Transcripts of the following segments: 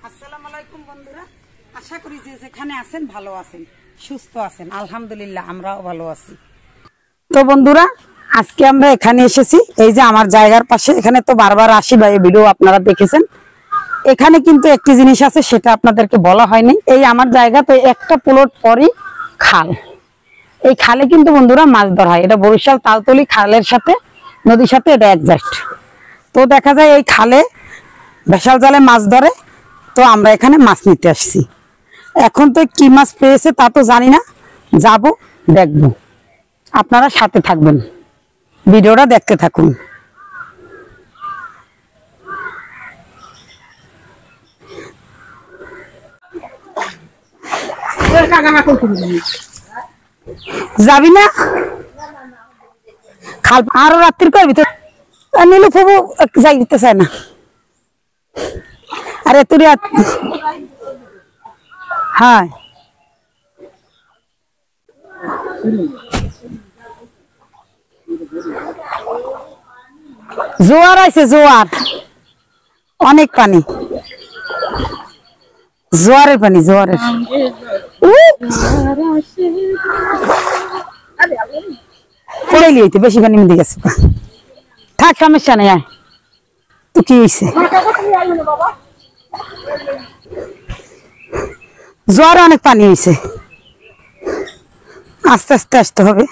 আসসালামু আলাইকুম বন্ধুরা, আশা করি যে যেখানে আছেন ভালো আছেন, সুস্থ আছেন। আলহামদুলিল্লাহ আমরাও ভালো আছি। তো বন্ধুরা, আজকে আমরা এখানে এসেছি, এই যে আমার জায়গার পাশে, এখানে তো বারবার আসি বা এই ভিডিও আপনারা দেখেছেন। এখানে কিন্তু একটি জিনিস আছে, সেটা আপনাদেরকে বলা হয়নি। এই আমার জায়গা তো একটা প্লট পরই খাল। এই খালে কিন্তু বন্ধুরা মাছ ধরা হয়। এটা বরিশাল তালতলি খালের সাথে, নদীর সাথে এটা একজাস্ট। তো দেখা যায় এই খালে ভেসাল জালে মাছ ধরে। তো আমরা এখানে মাছ নিতে আসছি। এখন তো কি মাছ পেয়েছে তা তো জানি না, যাব দেখব। আপনারা সাথে থাকবেন, ভিডিওটা দেখতে থাকুন। যাবি না খাল আরো রাত্রির কই ভিতর নীলু ফুবু যাইতে চায় না। আরে তুই হ্যাঁ জোয়ার আইছে, জোয়ার অনেক পানি, জোয়ারের পানি, জোয়ারের। বেশি পানি মিলে গেছে, থাক সমস্যা নেই। আয় তো কি হয়েছে, জোয়ারে অনেক পানি হয়েছে, আস্তে আস্তে আসতে হবে।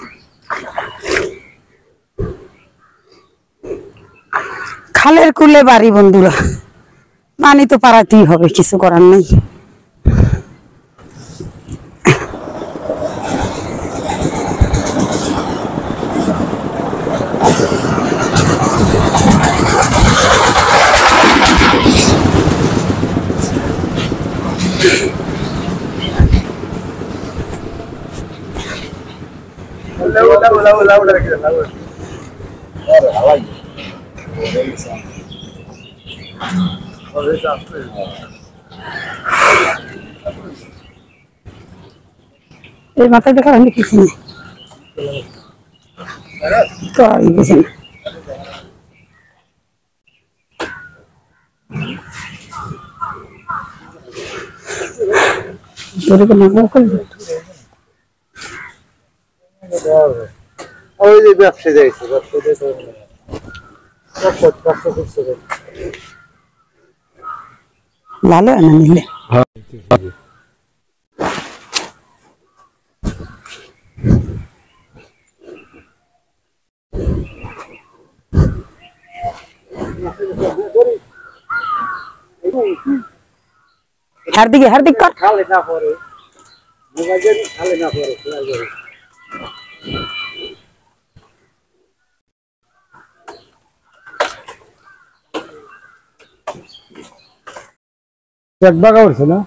খালের কুলে বাড়ি বন্ধুরা, পানি তো পারাতেই হবে, কিছু করার নেই। এই মাথায় দেখা হয়নি কিছু নেই তো গেছে না। ওই যে ব্যবসা যাইছে, ভালো না নিলে হার্দিক কর। খালে না পরে খালে না পরে এক বাগা উঠছে না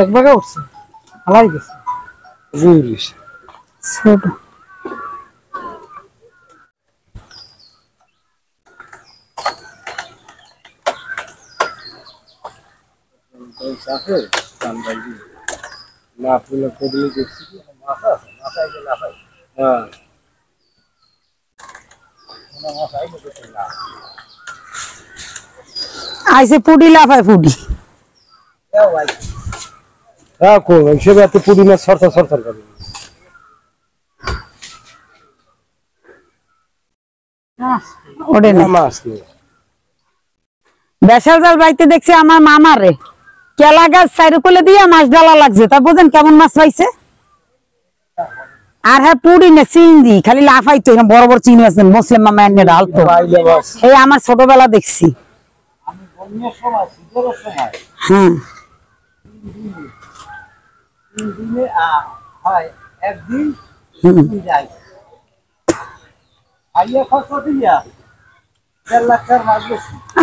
এক বাগা উঠছে, হালাই গেছে ছোট। না ফুলে কদলি দেখছি মাথা মাথায় গেলে হ্যাঁ আইসে পুডি লাফায় পুডি, হ্যাঁ কোন হিসেবে এত পুডি মাছ সরসর সরসর করে ওরে না মাছ নেই। বেসাল জাল বাইতে দেখছি আমার মামারে কেলা গাছ সাইড কোলে দিয়ে মাছ ডালা লাগছে, তা বোঝেন কেমন মাছ পাইছে। আর হ্যাঁ পুরি না চিংড়ি, খালি লাফাইতো, বড় বড় চিংড়ি মাছ মুসলিম মামা এনে ডালতো। এই আমার ছোটবেলা দেখছি। হ্যাঁ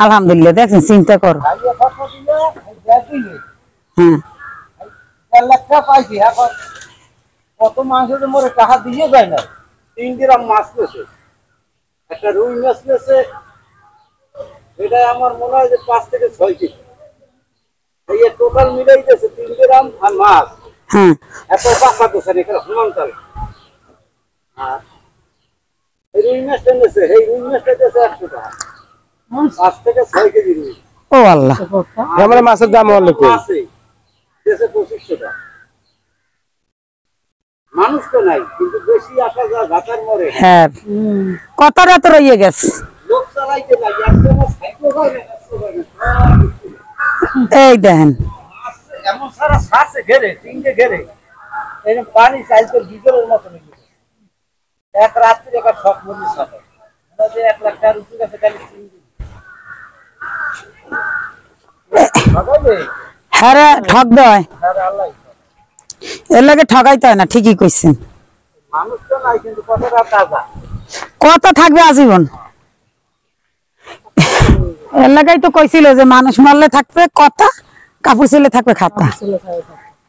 আলহামদুলিল্লাহ, দেখছেন চিন্তা করো। হ্যাঁ কত মাছ মরে টাকা দিয়ে যায় না। 3 গ্রাম মাছ পেয়েছে, একটা রুই মাছ পেয়েছে এটা আমার মনে হয় যে 5 থেকে 6 কেজি। এই টোটাল মিলাই দিয়েছে 3 গ্রাম আর মাছ। হ্যাঁ এত বাসা দিয়েছেন এখানে সমান্তরাল। আর এই রুই মাছটা নিয়েছে, এই রুই মাছটা দিয়েছে 100 টাকা। 5 থেকে 6 কেজি রুই। ও আল্লাহ, আমরা মাছের দাম অনেক কম। আছে দিয়েছে 2500 টাকা। মানুষ তো নাই, কিন্তু বেশি আসা যায় ঘাটার মরে। হ্যাঁ কত রাত রইয়ে গেছে। লোক চালাইতে নাই, একদম সাইকেল হয় না, একশো হয় না। এই দেখেন এমন সারা ছাড়ছে ঘেরে, 3টে ঘেরে। এরকম পানি চাইতে বিজলের মতো নেই। এক রাত্রি একটা শখ মধ্যে সাথে 1 লাখ টাকার উঠে গেছে খালি 3 দিন। ভাগাইবে? হ্যাঁ রে, ঠক দেয়, আরে আল্লাহ। এর লাগে ঠকাইতে হয় না, ঠিকই কইছেন। মানুষ তো নাই, কিন্তু কতটা তাজা। কত থাকবে আজীবন, এর লাগাই তো কইছিল যে মানুষ মরলে থাকবে কথা, কাপড় ছেলে থাকবে খাতা।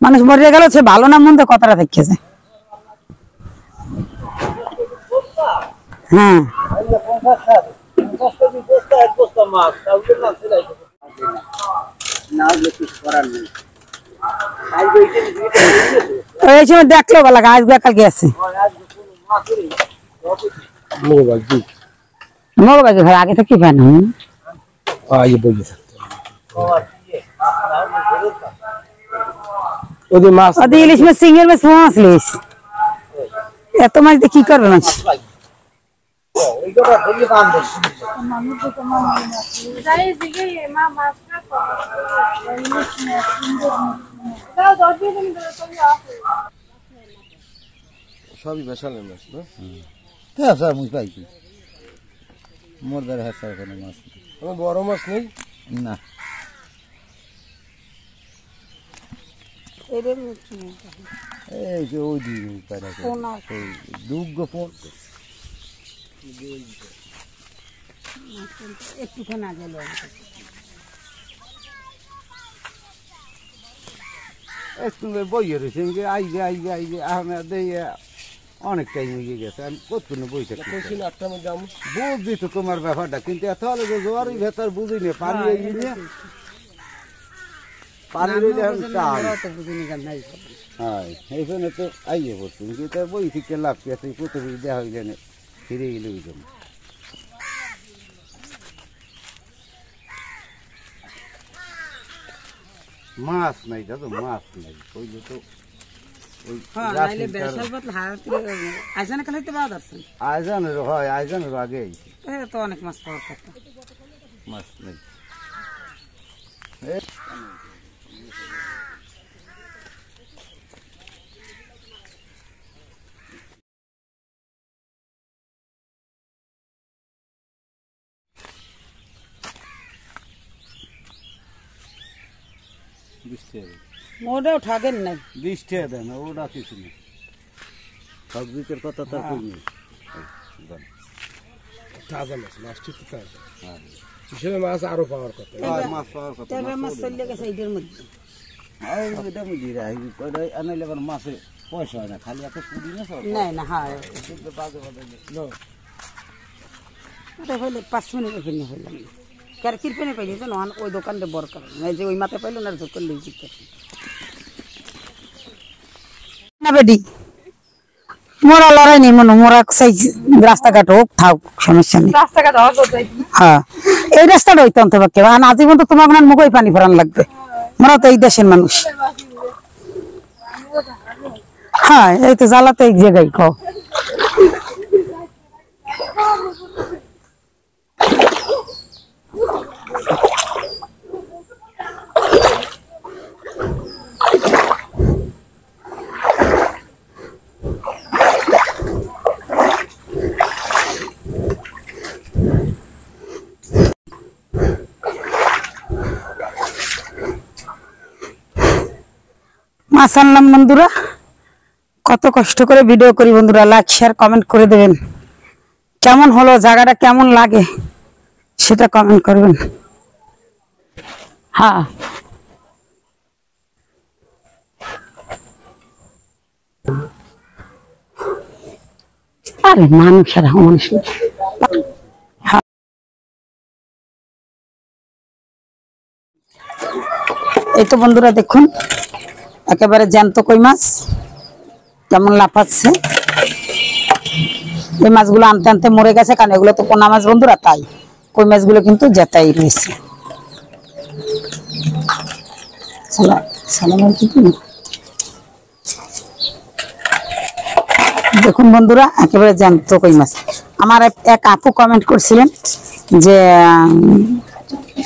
মানুষ মরে গেল সে ভালো না মন্দ কথাটা থেকে যায়। হ্যাঁ 50 কেজি বস্তা, 1 বস্তা মাছ, তাহলে না সেলাই করতে পারবে না। না হলে কিছু করার নেই। আজকে এই যে ভিডিওটা হয়েছে, এই সময় দেখলো বলা আজ বেকাল গেছে আজকে কোনো মাছেরই মোবাইল জি মগবাজি ঘর আগে তো কি পান আই বলি খাওয়ার দিয়ে মাছ না হলে ফেরত না। ওদি মাছ ওদি ইলিশ মাছ সিঙ্গেল মাছ মাছ লিস এত মাছ দিয়ে কি করবে মাছ। ওইটা ধরিয়ে দাম বেশি। সবই বেশালের মাছ না? হ্যাঁ স্যার মুই পাইছি মোর দ্বারা হ্যাঁ স্যার কোনো মাছ নেই। কোনো বড় মাছ নেই? না এই যে ওই দিন দুগ্গ ফোন একটুখানি আগে স্কুলে বইয়ে রয়েছে আইগে আইগে আইগে আহমেদ অনেক টাইম হয়ে গেছে আমি কতক্ষণ বই থাকি কইছি না 8টার মধ্যে আমু। বুঝছি তো তোমার ব্যাপারটা, কিন্তু এত হলে যে জোয়ারই ভেতর বুঝি না পানি এই নিয়ে পানি রইলে এখন চাই হ্যাঁ এইখানে তো আইয়ে পড়ছি কিন্তু তার বই থেকে লাভ কি আছে কোথাও দেওয়া হয়ে যায় ফিরে গেলে ওই জন্য মাছ নাই দাদা, মাছ নাই কইলে তো ওই আয়োজনের হয় আয়োজনের আগে আইছি তো অনেক মাছ পাওয়ার কথা। মাছ নেই। মোটেও ঠগেন নাই। 20 টাকা দেন ওটা কিছু নেই, সব দিকের কথা তার কই নেই। তাজা মাছ, মাছ ঠিক তাজা। হিসেবে মাছ আরো পাওয়ার কথা। আর মাছ পাওয়ার কথা তবে মাছ চলে গেছে এইটার মধ্যে। এটা বুঝি রাই কয়টা আনাইলে আবার মাছে পয়সা হয় না, খালি এত পুরি না সব নাই না হ্যাঁ বাজে বাজে ওটা হইলে 5 মিনিট ওখানে হইলাম কার কিরপেনে পাইলে জানো ওই দোকানটা বরকার এই যে ওই মাথায় পাইলো না দোকান দিয়ে জিজ্ঞেস না বেডি মোরা লড়াই নেই মনে মোরা সেই রাস্তাঘাট হোক থাক সমস্যা নেই। রাস্তাঘাট হওয়ার কথা হ্যাঁ এই রাস্তাটা হইতে অন্ত পক্ষে আজীবন তো তোমার মুখই পানি ফেরান লাগবে, মোরা তো এই দেশের মানুষ। হ্যাঁ এই তো জ্বালা তো এক জায়গায় কও মাছ আনলাম বন্ধুরা, কত কষ্ট করে ভিডিও করি বন্ধুরা, লাইক শেয়ার কমেন্ট করে দেবেন, কেমন হলো জায়গাটা কেমন লাগে সেটা কমেন্ট করবেন। হ্যাঁ আরে মানুষেরা মানুষ এই তো বন্ধুরা দেখুন একেবারে জ্যান্ত কই মাছ কেমন লাফাচ্ছে। এই মাছগুলো আনতে আনতে মরে গেছে, কারণ এগুলো তো পোনা মাছ বন্ধুরা, তাই কই মাছগুলো কিন্তু জেতাই রয়েছে। দেখুন বন্ধুরা একেবারে জ্যান্ত কই মাছ। আমার এক আপু কমেন্ট করছিলেন যে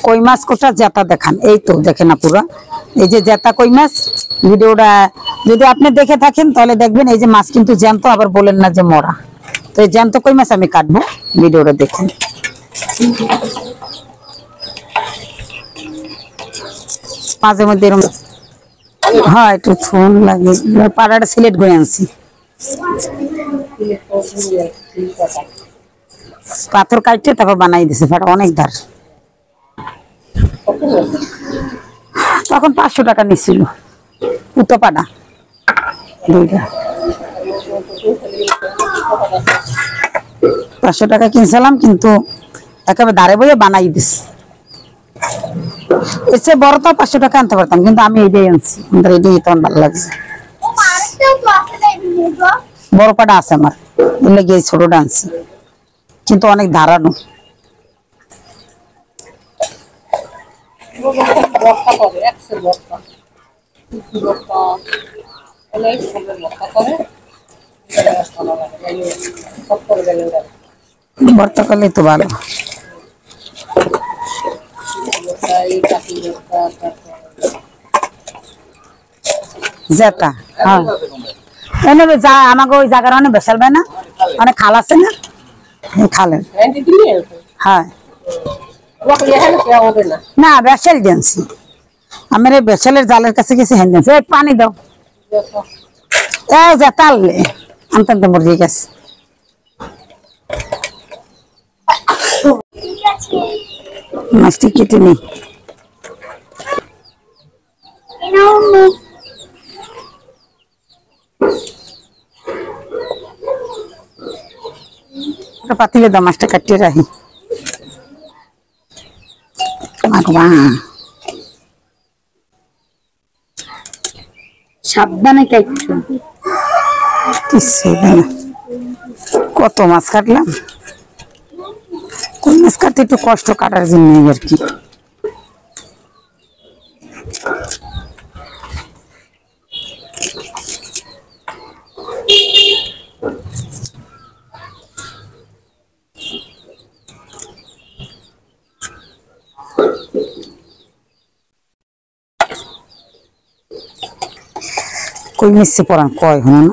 কই মাছ কোটা জেতা দেখান, এই তো দেখেন আপুরা, এই যে জেতা কই মাছ। ভিডিওটা যদি আপনি দেখে থাকেন তাহলে দেখবেন এই যে মাছ কিন্তু জ্যান্ত, আবার বলেন না যে মরা। তো এই জ্যান্ত কই মাছ আমি কাটবো, ভিডিওটা দেখুন। মাঝে মধ্যে এরকম হয় একটু ফোন লাগে, পাড়াটা সিলেট করে আনছি। পাথর কাটছে তারপর বানাই দিছে, ফাটা অনেক ধার। তখন 500 টাকা নিছিল উতো পাড়া দুইটা, 500 টাকা কিনছিলাম, কিন্তু একেবারে ধারে বইয়ে বানাই দিছে। এর চেয়ে বড় তো 500 টাকা আনতে পারতাম, কিন্তু আমি এটাই আনছি, আমাদের এটাই তখন ভালো লাগছে। বড় পাটা আছে আমার, এলে গিয়ে ছোটটা আনছি, কিন্তু অনেক ধারানো। ভর্তা করলে তো ভালো। জেতা হ্যাঁ এনে যা আমাকে ওই জায়গার অনেক বেসাল না, অনেক খাল আছে না, খালেন হ্যাঁ না বেসাল দিয়েছি। আমার এই বেসালের জালের কাছে গেছি, হ্যাঁ দিয়েছি। পানি দাও, এ জেতাল আনতে আনতে মরে গেছে। মাছটি কেটে নেই, পাতিলে দাও, মাছটা কাটিয়ে রাখি। সাবধানে কাটছো, কত মাছ কাটলাম। কোন মাছ কাটতে একটু কষ্ট, কাটার জন্য আর কি। কই মিশছে পড়ান কয় হন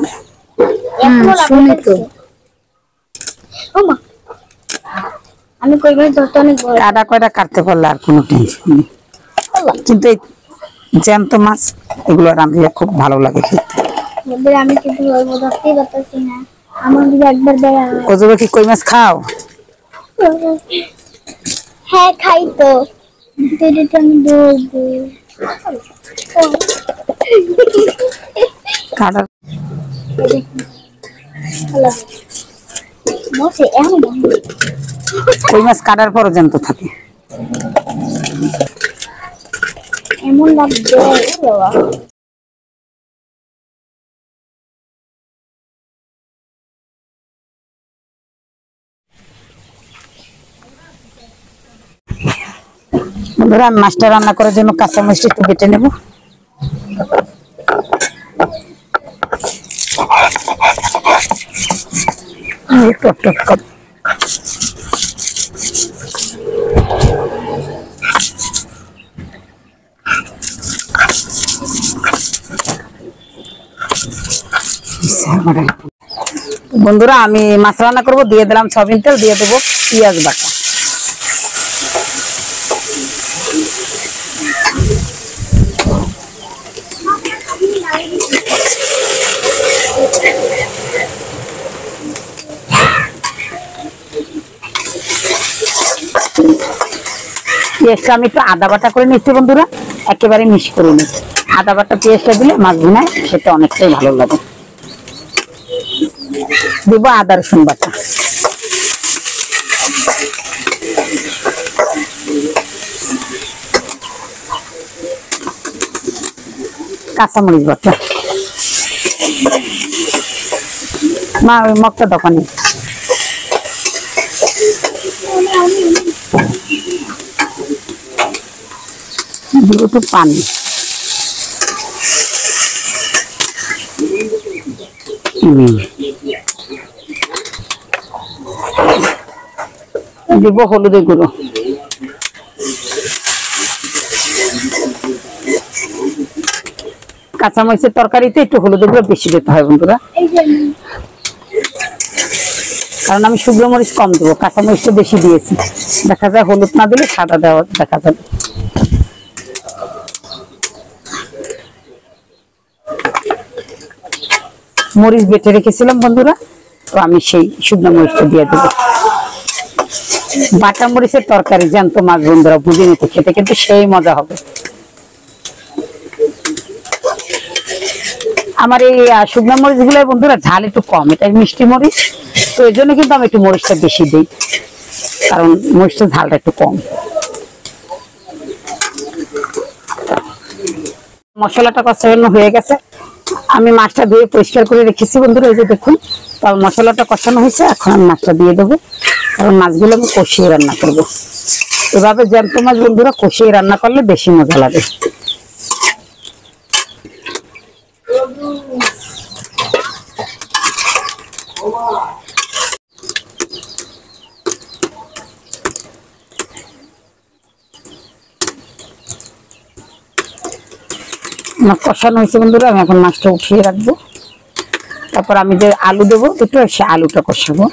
না শুনি তো। আমি কই মাছ ধরতে অনেক ভয়, কাটা কয়টা কাটতে পারলে আর কোনো টেনশন নেই। কিন্তু এই জ্যান্ত মাছ এগুলো রাঁধলে খুব ভালো লাগে খেতে। আমি কিন্তু ধরতেই পারতেছি না, আমার দিকে একবার বেড়া। ওজবে কি কই মাছ খাও? হ্যাঁ খাই তো, এটা আমি ধরবো। কাটা কই মাছ কাটার পরও জ্যান্ত থাকে, এমন লাগবে। বন্ধুরা আমি মাছটা রান্না করার জন্য কাঁচা মরিচ একটু বেটে নেব। বন্ধুরা আমি মাছ রান্না করবো, দিয়ে দিলাম সয়াবিন তেল, দিয়ে দেবো পেঁয়াজ বাটা। পেঁয়াজটা আমি একটু আদা বাটা করে নিচ্ছি বন্ধুরা, একেবারে মিক্স করে নিই। আদা বাটা পেঁয়াজটা দিলে মাছ ভুনায় সেটা অনেকটাই ভালো লাগে। দেবো আদা রসুন বাটা, কাঁচামরিচ বাটা, মা ওই মগটা দোকানে দিব একটু পানি, দিব হলুদের গুঁড়ো, কাঁচামরিচের তরকারিতে একটু হলুদের গুঁড়ো বেশি দিতে হয় বন্ধুরা, কারণ আমি শুকনো মরিচ কম দেবো, কাঁচামরিচটা বেশি দিয়েছি, দেখা যায় হলুদ না দিলে সাদা দেওয়া দেখা যাবে। মরিচ বেটে রেখেছিলাম বন্ধুরা, তো আমি সেই শুকনো মরিচটা দিয়ে দেবো। বাটা মরিচের তরকারি জ্যান্ত মাছ বন্ধুরা বুঝে নিতে খেতে কিন্তু সেই মজা হবে। আমার এই শুকনো মরিচ গুলো বন্ধুরা ঝাল একটু কম, এটা মিষ্টি মরিচ, তো এই জন্য কিন্তু আমি একটু মরিচটা বেশি দিই, কারণ মরিচটা ঝালটা একটু কম। মশলাটা কষানো হয়ে গেছে, আমি মাছটা ধুয়ে পরিষ্কার করে রেখেছি বন্ধুরা, এই যে দেখুন। তার মশলাটা কষানো হয়েছে, এখন আমি মাছটা দিয়ে দেবো, কারণ মাছগুলো আমি কষিয়ে রান্না করব। এভাবে জ্যান্ত মাছ বন্ধুরা কষিয়ে রান্না করলে বেশি মজা লাগে। মাছ কষানো হয়েছে বন্ধুরা, আমি এখন মাছটা উঠিয়ে রাখবো, তারপর আমি যে আলু দেবো একটু, সে আলুটা কষাবো।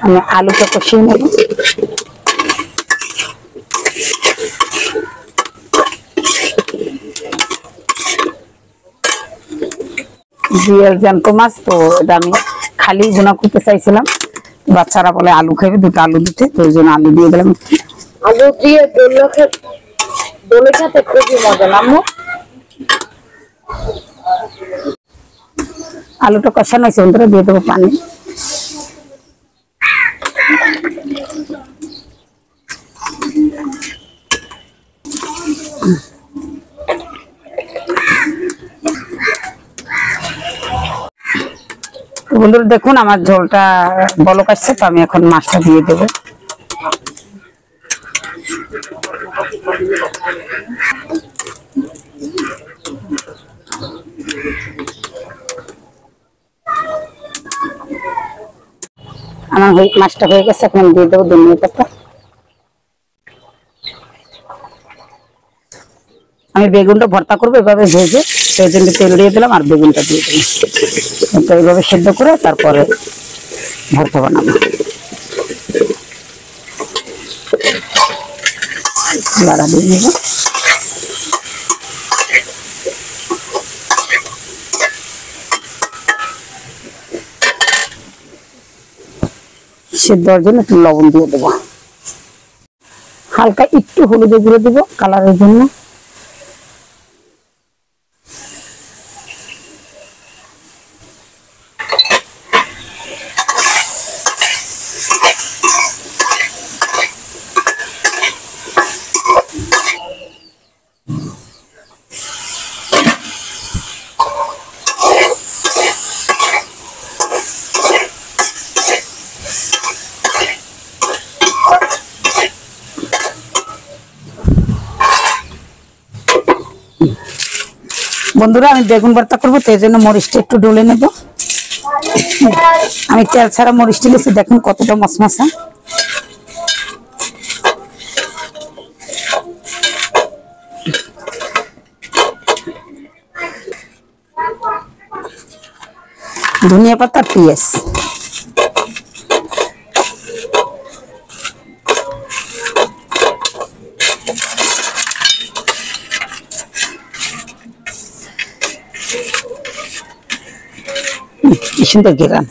আমি আলুটা কষিয়ে নেব। জিয়ার জ্যান্ত মাছ, তো এটা আমি খালি ভুনা করতে চাইছিলাম, বাচ্চারা বলে আলু খাবে, দুটো আলু দিতে, তো ওই জন্য আলু দিয়ে দিলাম। আলু দিয়ে দোলে খেতে খুবই মজা না আম্মু? আলুটা কষানো হয়েছে বন্ধুরা, দিয়ে দেবো পানি। বন্ধুরা দেখুন আমার ঝোলটা বলক আসছে, তো আমি এখন মাছটা দিয়ে দেবো। আমার মাছটা হয়ে গেছে, এখন দিয়ে দেবো ধনিয়া পাতা। আমি বেগুনটা ভর্তা করবো এভাবে ভেজে, সেই জন্য তেল দিয়ে দিলাম আর বেগুনটা দিয়ে দিলাম, তো এইভাবে সেদ্ধ করে তারপরে ভর্তা বানাবো। লাড়া দিয়ে নেব। সেদ্ধ হওয়ার জন্য একটু লবণ দিয়ে দেবো, হালকা একটু হলুদের গুঁড়ো দেবো কালারের জন্য। বন্ধুরা আমি বেগুন ভর্তা করবো, তো এই জন্য মরিচটা একটু ডলে নেব। আমি তেল ছাড়া মরিচটা নিয়েছি, দেখুন কতটা মশমশা। ধনিয়া পাতা, পেঁয়াজ, কি সুন্দর ঘেরান।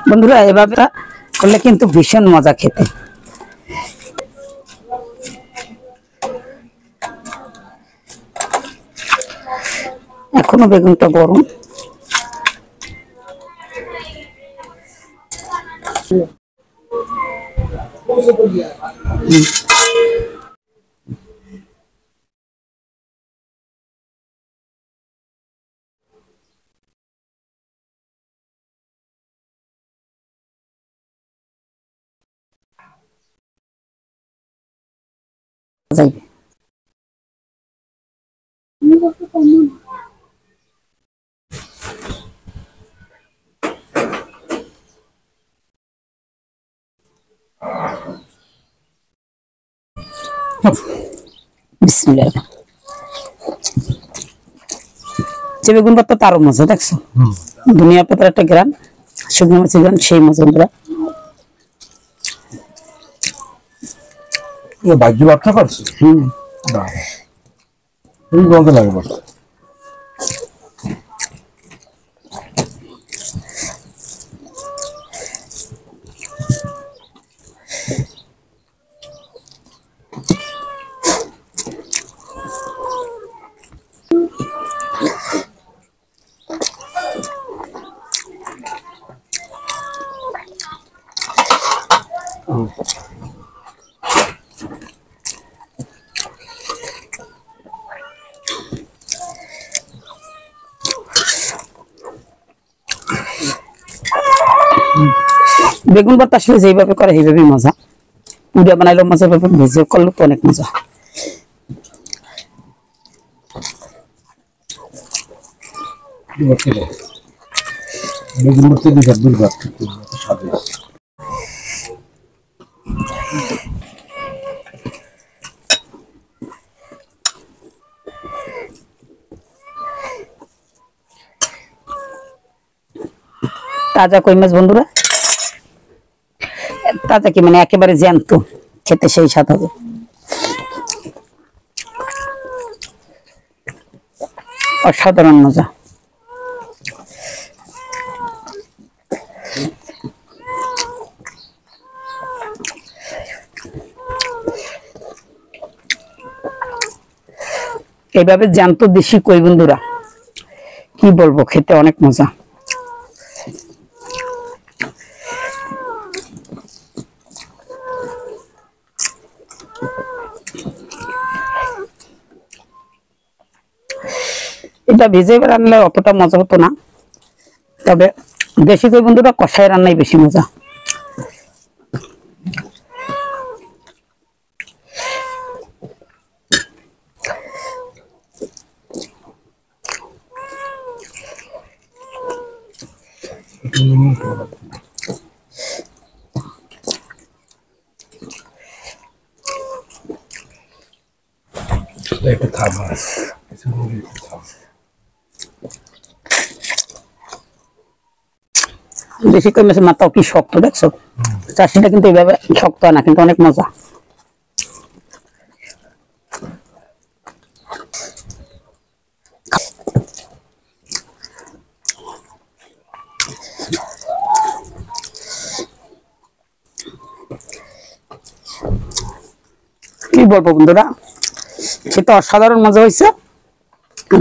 বন্ধুরা এভাবে করলে কিন্তু ভীষণ মজা খেতে। এখনো বেগুনটা গরম। যাইবে বিসমিল্লাহ। যে বেগুন ভর্তা তারও মজা দেখছো, ধনিয়া পাতার একটা গ্রাম, শুকনো মাছের গ্রাম, সেই মজা। ভাগ্য ব্যবসা করছে এই গন্ধ লাগে বস। বেগুন ভর্তা আসলে যেভাবে করে সেইভাবে মজা, উড়িয়া বানাইলেও মজা পাবে, ভেজে করলে তো অনেক মজা। বেগুন ভর্তা দিয়ে দুর্ভাগ স্বাদে। তাজা কই মাছ বন্ধুরা, তাজা কি মানে একেবারে জ্যান্ত, খেতে সেই স্বাদ হবে। অসাধারণ মজা। এইভাবে জ্যান্ত দেশি কই বন্ধুরা, কি বলবো, খেতে অনেক মজা। এটা ভেজে রান্নালে অতটা মজা হতো না, তবে দেশি কই বন্ধুরা কষায় রান্নাই বেশি মজা। একটু থামা দেশি কই মাছের মাথাও কি শক্ত দেখছো, চাষিটা কিন্তু এইভাবে শক্ত হয় না, কিন্তু অনেক মজা। কি বলবো বন্ধুরা, সেটা অসাধারণ মজা হয়েছে।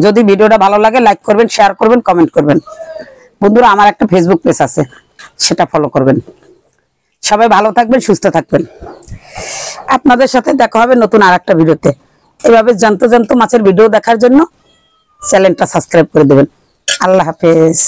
যদি ভিডিওটা ভালো লাগে লাইক করবেন, শেয়ার করবেন, কমেন্ট করবেন। বন্ধুরা আমার একটা ফেসবুক পেজ আছে, সেটা ফলো করবেন। সবাই ভালো থাকবেন, সুস্থ থাকবেন। আপনাদের সাথে দেখা হবে নতুন আরেকটা ভিডিওতে। এভাবে জানতো জানতো মাছের ভিডিও দেখার জন্য চ্যানেলটা সাবস্ক্রাইব করে দেবেন। আল্লাহ হাফেজ।